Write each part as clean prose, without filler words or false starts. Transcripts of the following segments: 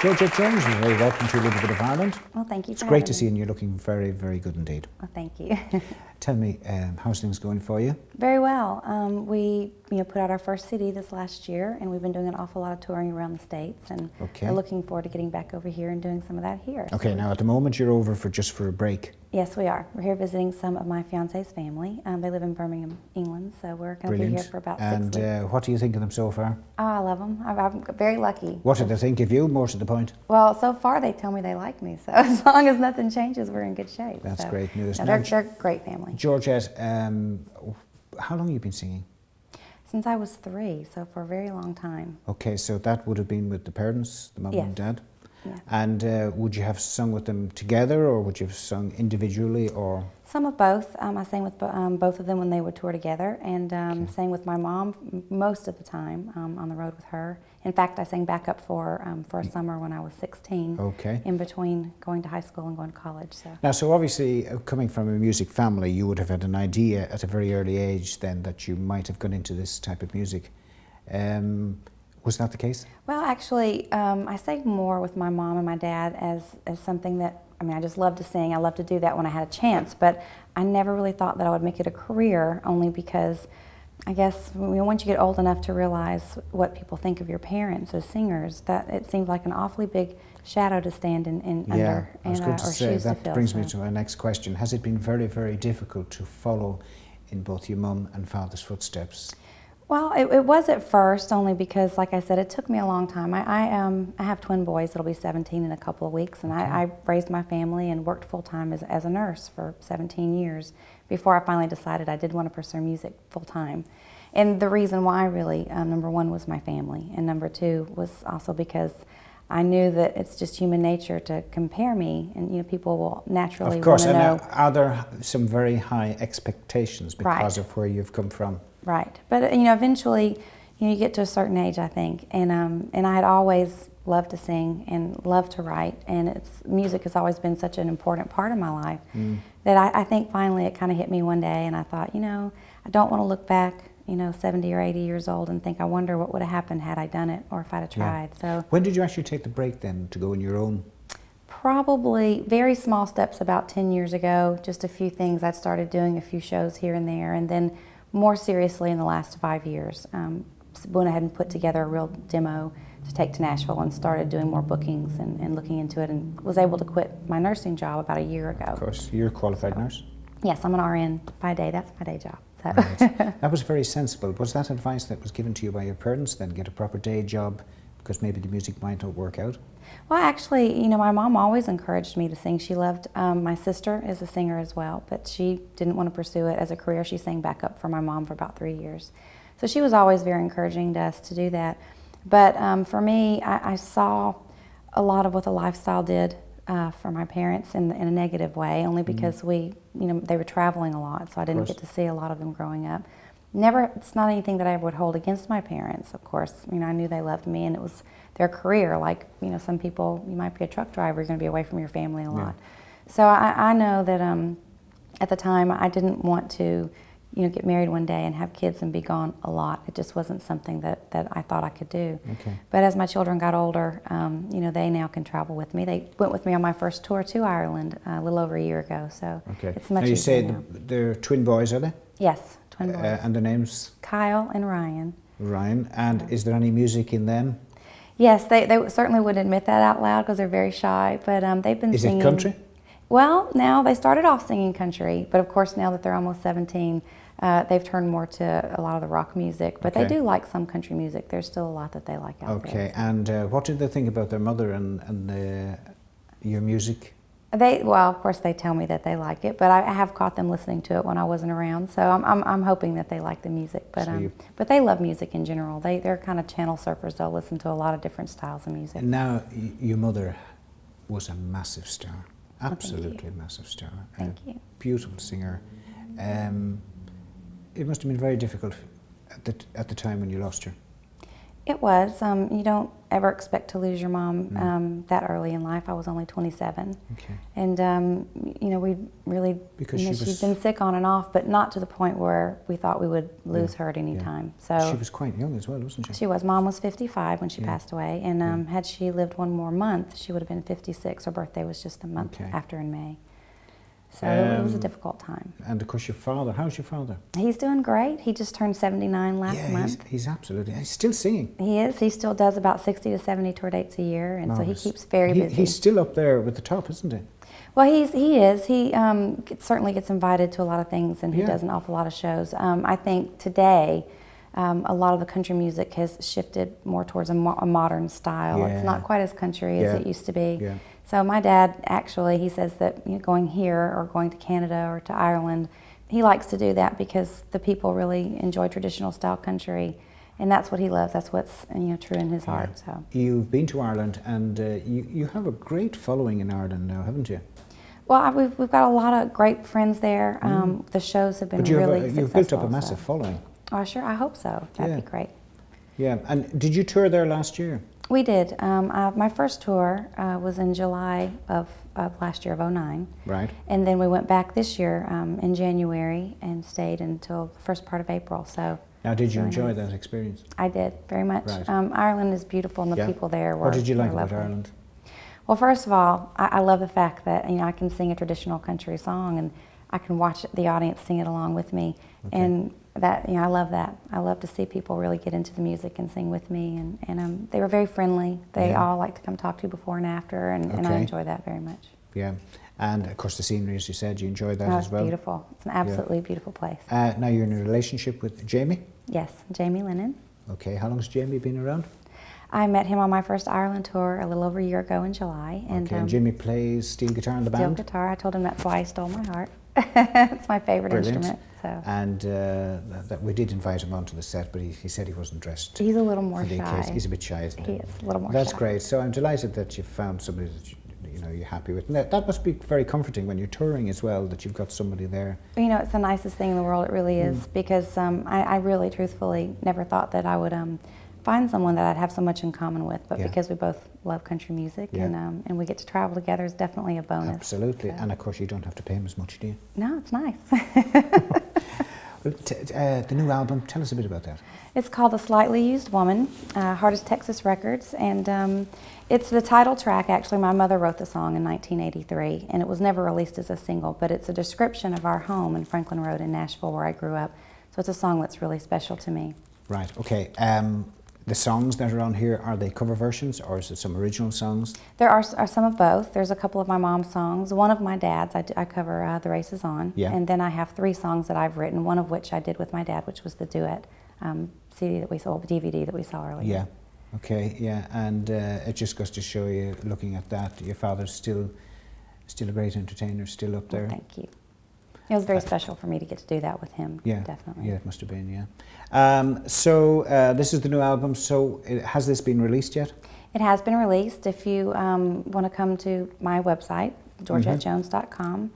Georgette Jones, you're very welcome to a little bit of Ireland. Well, thank you It's for great having to see you, me. and you're looking very, very good indeed. Well, thank you. Tell me, how's things going for you? Very well. We put out our first CD this last year, and we've been doing an awful lot of touring around the States, and we're looking forward to getting back over here and doing some of that here. Okay, now at the moment you're over just for a break. Yes, we are. We're here visiting some of my fiance's family. They live in Birmingham, England, so we're going to be here for about 6 weeks. And what do you think of them so far? Oh, I love them. I'm very lucky. What do they think of you, more to the point? Well, so far they tell me they like me, so as long as nothing changes, we're in good shape. That's great news. No, they're a great family. Georgette, how long have you been singing? Since I was 3, so for a very long time. Okay, so that would have been with the parents, the mum and dad? Yeah. And would you have sung with them together, or would you have sung individually, or? Some of both. I sang with both of them when they would tour together, and sang with my mom most of the time on the road with her. In fact, I sang backup for a summer when I was 16, in between going to high school and going to college. So obviously, coming from a music family, you would have had an idea at a very early age then that you might have gone into this type of music. Was that the case? Well, actually, I sang more with my mom and my dad as something that, I just love to sing. I love to do that when I had a chance, but I never really thought that I would make it a career, only because I guess once you get old enough to realize what people think of your parents as singers, that it seemed like an awfully big shadow to stand under, I was going to say, shoes to that fill. brings me to my next question. Has it been very, very difficult to follow in both your mum and father's footsteps? Well, it was at first, only because, like I said, it took me a long time. I have twin boys that'll be 17 in a couple of weeks, and I raised my family and worked full-time as a nurse for 17 years before I finally decided I did want to pursue music full-time. And the reason why, really, number one was my family, and number two was also because I knew that it's just human nature to compare me, and people will naturally want to know. Of course, and are there some very high expectations because of where you've come from? Right, but eventually, you get to a certain age, I think, and I had always loved to sing and loved to write, and music has always been such an important part of my life that I think finally it kind of hit me one day, and I thought, I don't want to look back, 70 or 80 years old and think, I wonder what would have happened had I done it or if I'd have tried. So when did you actually take the break then to go on your own? Probably very small steps about 10 years ago, just a few things. I started doing a few shows here and there, and then more seriously in the last 5 years. Went ahead and put together a real demo to take to Nashville and started doing more bookings and looking into it, and was able to quit my nursing job about a year ago. Of course, you're a qualified nurse? Yes, I'm an RN by day. That's my day job. So. Right. That was very sensible. Was that advice that was given to you by your parents then, get a proper day job because maybe the music might not work out? Well, actually, my mom always encouraged me to sing. She loved, my sister is a singer as well, but she didn't want to pursue it as a career. She sang backup for my mom for about 3 years. So she was always very encouraging to us to do that. But for me, I saw a lot of what the lifestyle did for my parents in a negative way, only because they were traveling a lot, so I didn't get to see a lot of them growing up. It's not anything that I would hold against my parents, of course. I knew they loved me, and it was their career. Like, some people, you might be a truck driver, you're going to be away from your family a lot. So I know that at the time I didn't want to, get married one day and have kids and be gone a lot. It just wasn't something that I thought I could do. But as my children got older, they now can travel with me. They went with me on my first tour to Ireland a little over a year ago, so it's much easier now. You say they're twin boys, are they? Yes, twin boys. And their names? Kyle and Ryan. Ryan. And is there any music in them? Yes, they certainly wouldn't admit that out loud because they're very shy, but they've been singing. Is it country? Well, now they started off singing country, but of course now that they're almost 17, they've turned more to a lot of the rock music, but they do like some country music. There's still a lot that they like out there. Okay, and what did they think about their mother and your music? Well, of course they tell me that they like it, but I have caught them listening to it when I wasn't around, so I'm hoping that they like the music. But they love music in general. They're kind of channel surfers. They'll listen to a lot of different styles of music. And now your mother was a massive star, absolutely massive star. Thank you. Beautiful singer. It must have been very difficult at the time when you lost her. It was. You don't ever expect to lose your mom that early in life. I was only 27. Okay. And, we really, Because she'd been sick on and off, but not to the point where we thought we would lose her at any time. So she was quite young as well, wasn't she? She was. Mom was 55 when she passed away. And had she lived one more month, she would have been 56. Her birthday was just a month after in May. So it was a difficult time. And of course your father, how's your father? He's doing great. He just turned 79 last month. He's absolutely, he's still singing. He is. He still does about 60 to 70 tour dates a year, and so he keeps very busy. He's still up there with the top, isn't he? Well, he is. He certainly gets invited to a lot of things, and he does an awful lot of shows. I think today, a lot of the country music has shifted more towards a modern style. It's not quite as country as it used to be. Yeah. So my dad, actually, he says that going here or going to Canada or to Ireland, he likes to do that because the people really enjoy traditional style country, and that's what he loves. That's what's true in his heart. So you've been to Ireland, and you have a great following in Ireland now, haven't you? Well, we've got a lot of great friends there. The shows have been really successful. You've built up a massive following. Oh, sure. I hope so. That'd be great. Yeah. And did you tour there last year? We did. My first tour was in July of last year, of 2009. Right. And then we went back this year in January and stayed until the first part of April. So. Now, did you enjoy that experience? I did, very much. Right. Ireland is beautiful, and the people there were. What did you like about lovely. Ireland? Well, first of all, I love the fact that I can sing a traditional country song, and I can watch the audience sing it along with me, and that I love that. I love to see people really get into the music and sing with me, and they were very friendly. They all like to come talk to you before and after, and I enjoy that very much. Yeah, and of course the scenery, as you said, you enjoyed that as well. It's beautiful. It's an absolutely beautiful place. Now you're in a relationship with Jamie? Yes, Jamie Lennon. Okay, how long has Jamie been around? I met him on my first Ireland tour a little over a year ago in July. And Jimmy plays steel guitar in the band? Steel guitar. I told him that's why he stole my heart. It's my favorite instrument. So. And that we did invite him onto the set, but he said he wasn't dressed. He's a little more shy. He's a bit shy, isn't he? He is a little more That's shy. great. So I'm delighted that you found somebody that you're happy with. And that must be very comforting when you're touring as well, that you've got somebody there. It's the nicest thing in the world. It really is, because I really, truthfully, never thought that I would find someone that I'd have so much in common with, but because we both love country music and we get to travel together is definitely a bonus. Absolutely, and of course you don't have to pay him as much, do you? No, it's nice. Well, the new album, tell us a bit about that. It's called A Slightly Used Woman, Hardest Texas Records, and it's the title track. Actually, my mother wrote the song in 1983, and it was never released as a single, but it's a description of our home in Franklin Road in Nashville, where I grew up, so it's a song that's really special to me. Right, okay. The songs that are on here, are they cover versions or is it some original songs? There are some of both. There's a couple of my mom's songs. One of my dad's, I cover The Race Is On. Yeah. And then I have 3 songs that I've written, one of which I did with my dad, which was the duet CD that we saw, DVD that we saw earlier. Yeah, okay, yeah. And it just goes to show you, looking at that, your father's still a great entertainer, still up there. Well, thank you. It was very special for me to get to do that with him, definitely. Yeah, it must have been, yeah. So this is the new album, so has this been released yet? It has been released. If you want to come to my website, georgettejones.com,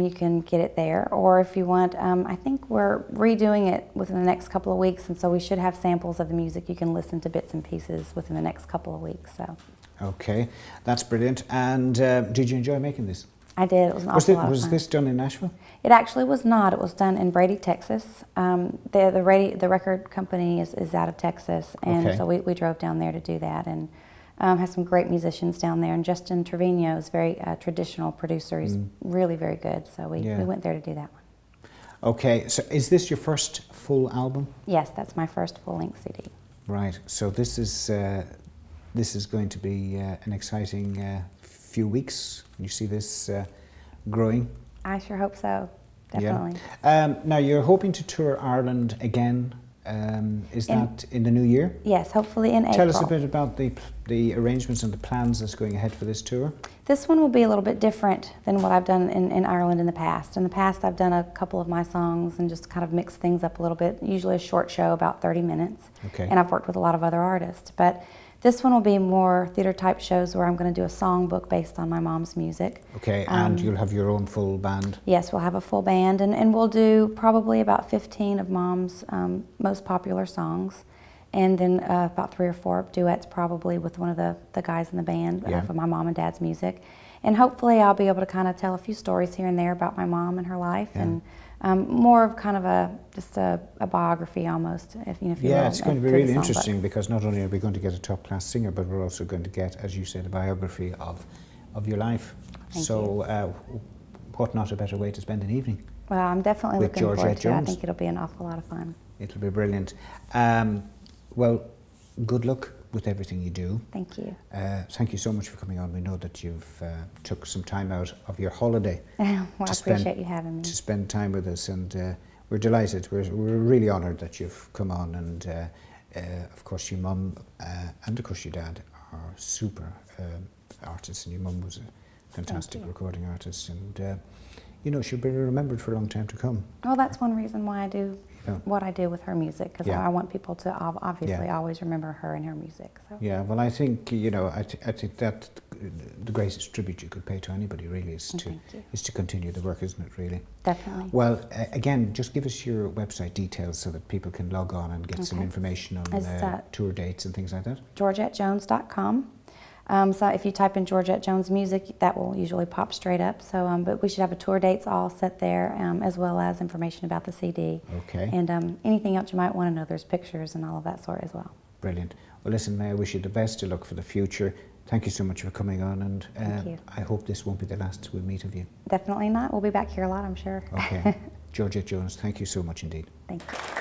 you can get it there. Or if you want, I think we're redoing it within the next couple of weeks, and so we should have samples of the music. You can listen to bits and pieces within the next couple of weeks. So. Okay, that's brilliant. And did you enjoy making this? I did. It was an awful lot of fun. Was this done in Nashville? It actually was not. It was done in Brady, Texas. The record company is out of Texas, and so we drove down there to do that, and have some great musicians down there. And Justin Trevino is very traditional producer. He's really very good. So we went there to do that one. Okay. So is this your first full album? Yes, that's my first full-length CD. Right. So this is going to be an exciting few weeks. You see this growing? I sure hope so, definitely. Yeah. Now you're hoping to tour Ireland again. Is that in the new year? Yes, hopefully in April. Tell us a bit about the arrangements and the plans that's going ahead for this tour. This one will be a little bit different than what I've done in Ireland in the past. In the past, I've done a couple of my songs and just kind of mixed things up a little bit, usually a short show, about 30 minutes. Okay. And I've worked with a lot of other artists. But this one will be more theater-type shows where I'm going to do a songbook based on my mom's music. Okay, and you'll have your own full band? Yes, we'll have a full band, and we'll do probably about 15 of Mom's most popular songs. and then about 3 or 4 duets probably with one of the guys in the band for my mom and dad's music. And hopefully I'll be able to kind of tell a few stories here and there about my mom and her life, and more of kind of just a biography almost, if you will. It's going to be really interesting, because not only are we going to get a top-class singer, but we're also going to get, as you said, a biography of your life. Thank you. What not a better way to spend an evening? Well, I'm definitely with looking Georgette forward to it. I Jones. think it'll be an awful lot of fun. It'll be brilliant. Well, good luck with everything you do. Thank you. Thank you so much for coming on. We know that you've took some time out of your holiday. Well, I appreciate you having me. To spend time with us, and we're delighted. We're really honoured that you've come on, and of course your mum and of course your dad are super artists, and your mum was a fantastic recording artist, and she'll be remembered for a long time to come. Well, that's one reason why I do what I do with her music, because I want people to obviously always remember her and her music. So. Yeah, well, I think I think that the greatest tribute you could pay to anybody really is to continue the work, isn't it? Really. Definitely. Well, again, just give us your website details so that people can log on and get some information on tour dates and things like that. GeorgetteJones.com. So if you type in Georgette Jones music, that will usually pop straight up. So, but we should have a tour dates all set there, as well as information about the CD. Okay. And anything else you might want to know. There's pictures and all of that sort as well. Brilliant. Well, listen, May I wish you the best of luck for the future. Thank you so much for coming on, and Thank you. I hope this won't be the last we'll meet of you. Definitely not. We'll be back here a lot, I'm sure. Okay. Georgette Jones, thank you so much indeed. Thank you.